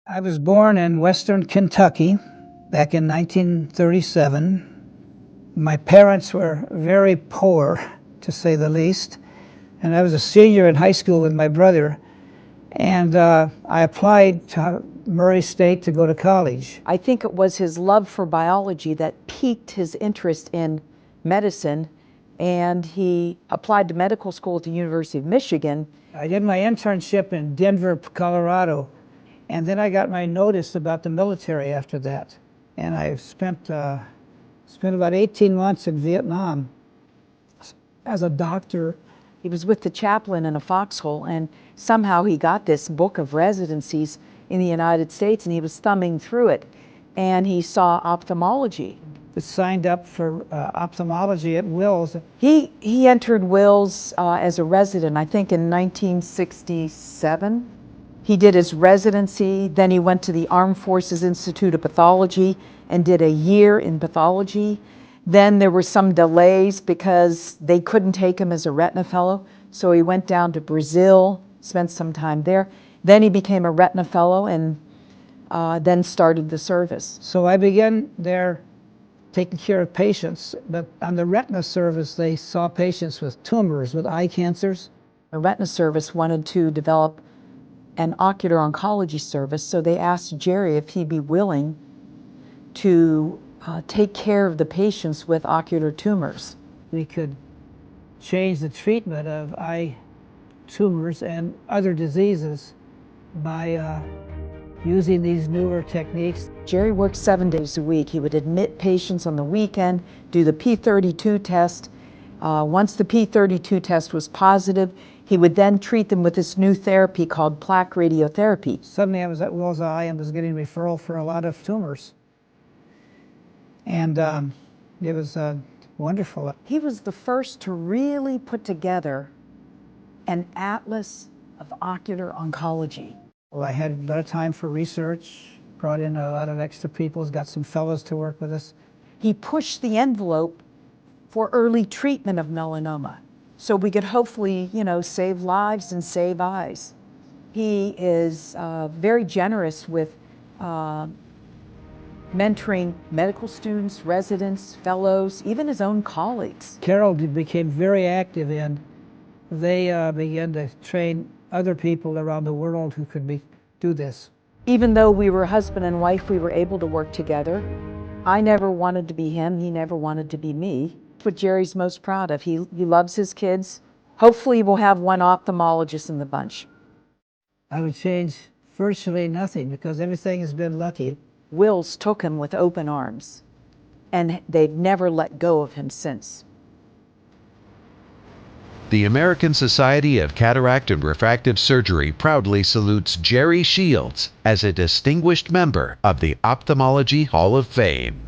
I was born in western Kentucky back in 1937. My parents were very poor, to say the least, and I was a senior in high school with my brother, and I applied to Murray State to go to college. I think it was his love for biology that piqued his interest in medicine, and he applied to medical school at the University of Michigan. I did my internship in Denver, Colorado, and then I got my notice about the military after that. And I spent about 18 months in Vietnam as a doctor. He was with the chaplain in a foxhole, and somehow he got this book of residencies in the United States, and he was thumbing through it, and he saw ophthalmology. Signed up for ophthalmology at Wills. He entered Wills as a resident, I think in 1967. He did his residency, then he went to the Armed Forces Institute of Pathology and did a year in pathology. Then there were some delays because they couldn't take him as a retina fellow, so he went down to Brazil, spent some time there. Then he became a retina fellow and then started the service. So I began there taking care of patients, but on the retina service they saw patients with tumors, with eye cancers. The retina service wanted to develop an ocular oncology service, so they asked Jerry if he'd be willing to take care of the patients with ocular tumors. We could change the treatment of eye tumors and other diseases by using these newer techniques. Jerry worked 7 days a week. He would admit patients on the weekend, do the P32 test. Once the P32 test was positive, he would then treat them with this new therapy called plaque radiotherapy. Suddenly I was at Wills Eye and was getting referral for a lot of tumors. And it was wonderful. He was the first to really put together an atlas of ocular oncology. Well, I had a lot of time for research, brought in a lot of extra people, got some fellows to work with us. He pushed the envelope for early treatment of melanoma, so we could hopefully, save lives and save eyes. He is very generous with mentoring medical students, residents, fellows, even his own colleagues. Carol became very active, and they began to train other people around the world who could do this. Even though we were husband and wife, we were able to work together. I never wanted to be him. He never wanted to be me. That's what Jerry's most proud of. He loves his kids. Hopefully we'll have one ophthalmologist in the bunch. I would change virtually nothing because everything has been lucky. Wills took him with open arms, and they've never let go of him since. The American Society of Cataract and Refractive Surgery proudly salutes Jerry Shields as a distinguished member of the Ophthalmology Hall of Fame.